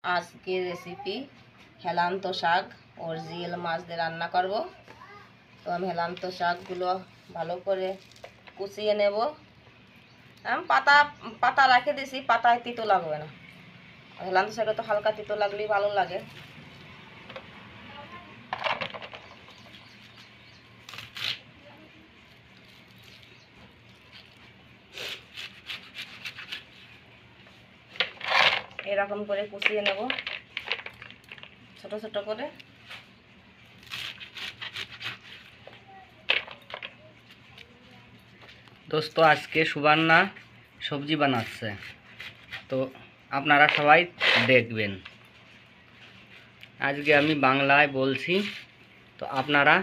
আজকের রেসিপি হেলান্ত শাক और জিএল মাছ দিয়ে রান্না করব। তো আমি হেলান্ত শাকগুলো ভালো করে কুচিয়ে নেব। আমি পাতা পাতা রেখে দিয়েছি, পাতায় তিতো লাগবে না। হেলান্ত শাকে তো হালকা তিতো লাগলেই ভালো লাগে। এরকম করে কুচিয়ে নেব ছোট ছোট করে। दोस्तों आज के सुबर्णा सब्जी बनाচ্ছে, तो আপনারা সবাই দেখবেন। আজকে আমি বাংলায় বলছি, তো আপনারা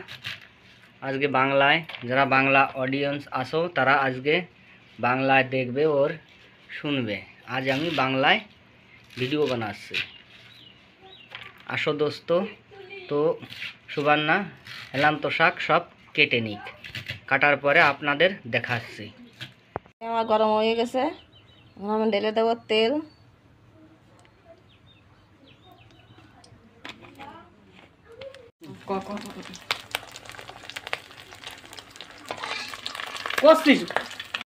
আজকে বাংলায় যারা বাংলা অডিয়েন্স আসো তারা আজকে বাংলায় দেখবে और শুনবে। আজ আমি বাংলায় ভিডিও বানাচ্ছি। আসো দোস্ত, তো সুবর্ণা হেলান্ত শাক সব কেটে নিক, কাটার পরে আপনাদের দেখাচ্ছি। আমার গরম হয়ে গেছে, এখন আমি ঢেলে দেবো তেল।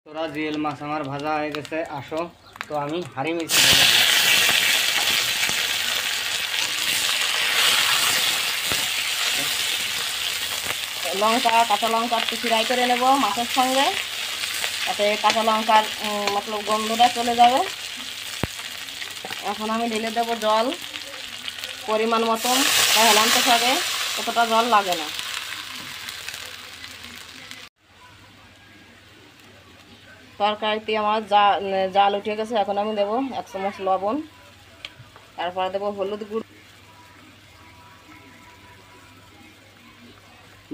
তোরা জিএল মাছ আমার ভাজা হয়ে গেছে। আসো, তো আমি হাঁড়ি মির্চি দেবো। লঙ্কা কাঁচা লঙ্কা একটু ফ্রাই করে নেব মাছের সঙ্গে, তাতে কাঁচা লঙ্কার মতলব গন্ধটা চলে যাবে। এখন আমি ঢেলে দেবো জল পরিমাণ মতন, তাই হেলান্ত শাকে অতটা জল লাগে না। তরকারিতে আমার জাল উঠে গেছে। এখন আমি দেবো 1 চামচ লবণ, তারপরে দেবো হলুদ গুঁড়ো।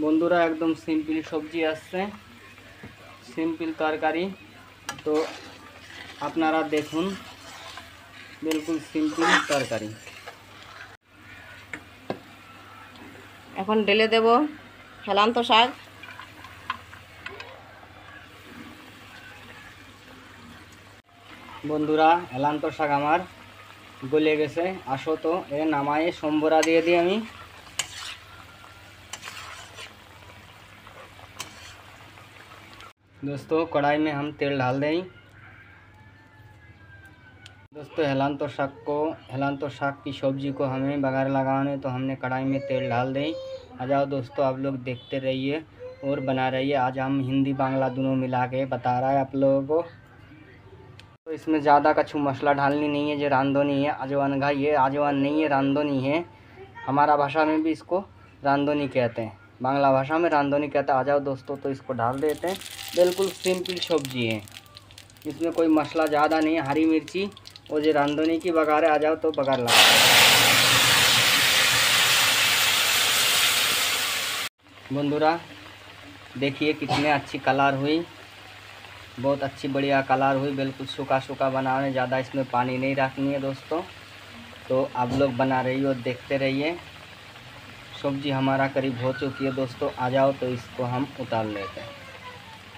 বন্ধুরা একদম সিম্পল সবজি আসছে, সিম্পল তরকারি। তো আপনারা দেখুন, বিলকুল সিম্পল তরকারি। এখন ঢেলে দেব হেলান্ত শাক। বন্ধুরা হেলান্ত শাক আমার গলে গেছে। আসো তো এ নামায়ে সম্বরা দিয়ে দিই আমি। दोस्तों कढ़ाई में हम तेल डाल दें। दोस्तों हेलांतो शाक की सब्जी को हमें बघार लगाने, तो हमने कढ़ाई में तेल डाल दें। आ जाओ दोस्तों, आप लोग देखते रहिए और बना रहिए। आज हम हिंदी बांग्ला दोनों मिला के बता रहा है आप लोगों को। तो इसमें ज़्यादा कछु मसाला डालनी नहीं है। जो रांधोनी है अजवान का, ये अजवान नहीं है, रांधोनी है। हमारा भाषा में भी इसको रांधोनी कहते हैं, बांग्ला भाषा में रांधोनी कहते हैं। आ जाओ दोस्तों, तो इसको डाल देते हैं। बिल्कुल सिंपल सब्जी है, इसमें कोई मसाला ज़्यादा नहीं है। हरी मिर्ची और जो रांधोनी की बघार है, आ जाओ तो बघार लगा। बंधुरा देखिए कितने अच्छी कलर हुई, बहुत अच्छी बढ़िया कलर हुई। बिल्कुल सूखा सूखा बनाने, ज़्यादा इसमें पानी नहीं रखनी है दोस्तों। तो आप लोग बना रही हो, देखते रहिए। सब्जी हमारा करीब हो चुकी है दोस्तों। आ जाओ तो इसको हम उतार लेते हैं।